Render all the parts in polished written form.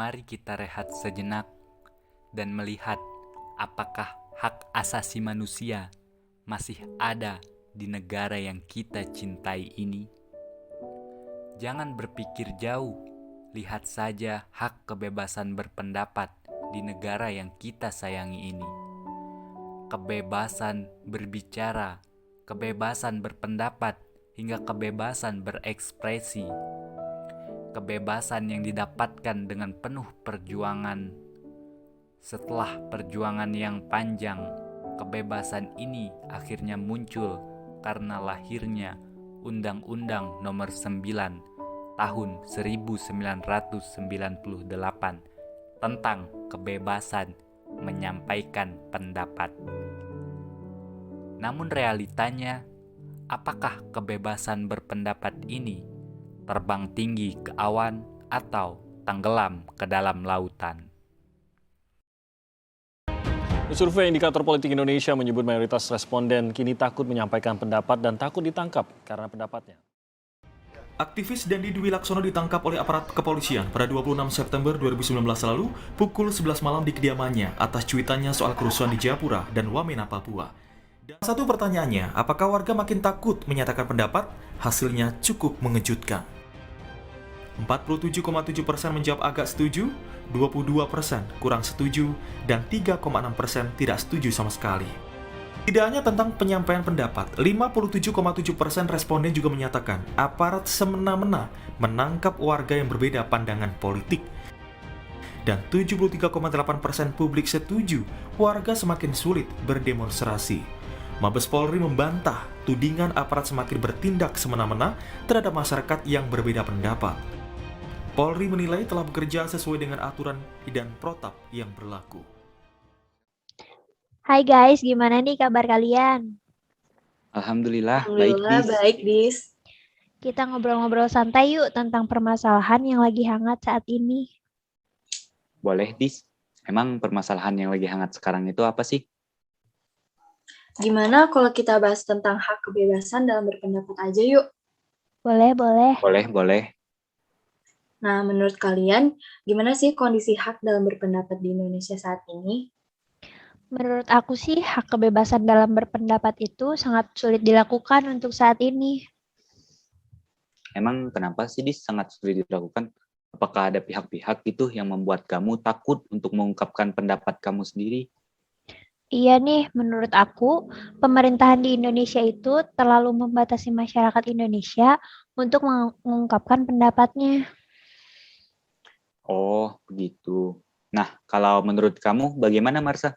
Mari kita rehat sejenak dan melihat apakah hak asasi manusia masih ada di negara yang kita cintai ini. Jangan berpikir jauh, lihat saja hak kebebasan berpendapat di negara yang kita sayangi ini. Kebebasan berbicara, kebebasan berpendapat, hingga kebebasan berekspresi. Kebebasan yang didapatkan dengan penuh perjuangan. Setelah perjuangan yang panjang, kebebasan ini akhirnya muncul karena lahirnya Undang-Undang Nomor 9 Tahun 1998 tentang kebebasan menyampaikan pendapat. Namun realitanya, apakah kebebasan berpendapat ini terbang tinggi ke awan atau tenggelam ke dalam lautan? Survei Indikator Politik Indonesia menyebut mayoritas responden kini takut menyampaikan pendapat dan takut ditangkap karena pendapatnya. Aktivis Dandi Dwi Laksono ditangkap oleh aparat kepolisian pada 26 September 2019 lalu pukul 11 malam di kediamannya atas cuitannya soal kerusuhan di Jayapura dan Wamena, Papua. Dan satu pertanyaannya, apakah warga makin takut menyatakan pendapat? Hasilnya cukup mengejutkan. 47,7% menjawab agak setuju, 22% kurang setuju, dan 3,6% tidak setuju sama sekali. Tidak hanya tentang penyampaian pendapat, 57,7% responden juga menyatakan aparat semena-mena menangkap warga yang berbeda pandangan politik. Dan 73,8% publik setuju warga semakin sulit berdemonstrasi. Mabes Polri membantah tudingan aparat semakin bertindak semena-mena terhadap masyarakat yang berbeda pendapat. Polri menilai telah bekerja sesuai dengan aturan dan protap yang berlaku. Hai guys, gimana nih kabar kalian? Alhamdulillah, Alhamdulillah baik, Dis. Kita ngobrol-ngobrol santai yuk tentang permasalahan yang lagi hangat saat ini. Boleh, Dis. Emang permasalahan yang lagi hangat sekarang itu apa sih? Gimana kalau kita bahas tentang hak kebebasan dalam berpendapat aja yuk? Boleh. Boleh. Nah, menurut kalian, gimana sih kondisi hak dalam berpendapat di Indonesia saat ini? Menurut aku sih, hak kebebasan dalam berpendapat itu sangat sulit dilakukan untuk saat ini. Emang kenapa sih, Dis, sangat sulit dilakukan? Apakah ada pihak-pihak gitu yang membuat kamu takut untuk mengungkapkan pendapat kamu sendiri? Iya nih, menurut aku, pemerintahan di Indonesia itu terlalu membatasi masyarakat Indonesia untuk mengungkapkan pendapatnya. Oh, begitu. Nah, kalau menurut kamu bagaimana, Marsha?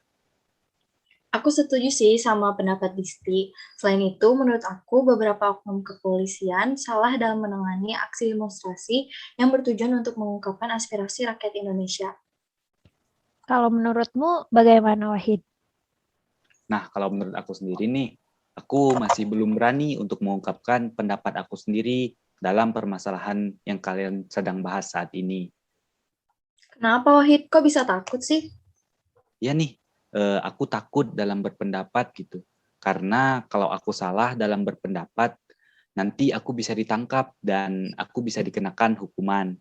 Aku setuju sih sama pendapat Disti. Selain itu, menurut aku beberapa oknum kepolisian salah dalam menangani aksi demonstrasi yang bertujuan untuk mengungkapkan aspirasi rakyat Indonesia. Kalau menurutmu bagaimana, Wahid? Nah, kalau menurut aku sendiri nih, aku masih belum berani untuk mengungkapkan pendapat aku sendiri dalam permasalahan yang kalian sedang bahas saat ini. Kenapa, Wahid? Kok bisa takut sih? Ya nih, aku takut dalam berpendapat gitu. Karena kalau aku salah dalam berpendapat, nanti aku bisa ditangkap dan aku bisa dikenakan hukuman.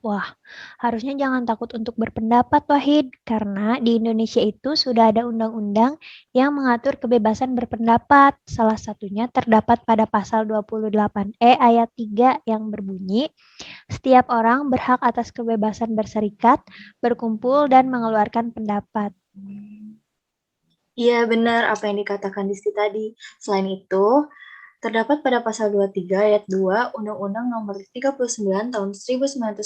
Wah, harusnya jangan takut untuk berpendapat, Wahid, karena di Indonesia itu sudah ada undang-undang yang mengatur kebebasan berpendapat. Salah satunya terdapat pada pasal 28E ayat 3 yang berbunyi, setiap orang berhak atas kebebasan berserikat, berkumpul, dan mengeluarkan pendapat. Iya, benar apa yang dikatakan Disti tadi. Selain itu, terdapat pada pasal 23 ayat 2 Undang-Undang Nomor 39 Tahun 1999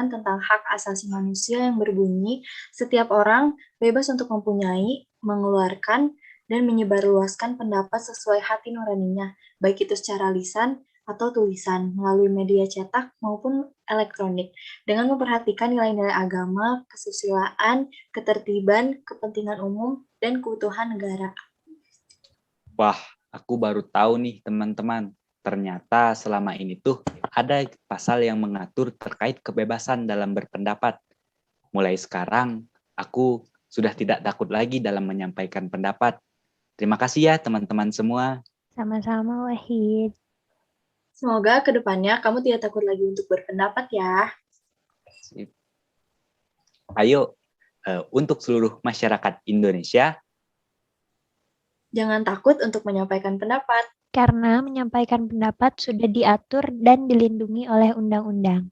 tentang Hak Asasi Manusia yang berbunyi, setiap orang bebas untuk mempunyai, mengeluarkan, dan menyebarluaskan pendapat sesuai hati nuraninya, baik itu secara lisan atau tulisan, melalui media cetak maupun elektronik, dengan memperhatikan nilai-nilai agama, kesusilaan, ketertiban, kepentingan umum, dan keutuhan negara. Wah, aku baru tahu nih teman-teman, ternyata selama ini tuh ada pasal yang mengatur terkait kebebasan dalam berpendapat. Mulai sekarang, aku sudah tidak takut lagi dalam menyampaikan pendapat. Terima kasih ya teman-teman semua. Sama-sama, Wahid. Semoga kedepannya kamu tidak takut lagi untuk berpendapat ya. Sip. Ayo, untuk seluruh masyarakat Indonesia, Jangan takut untuk menyampaikan pendapat. Karena menyampaikan pendapat sudah diatur dan dilindungi oleh undang-undang.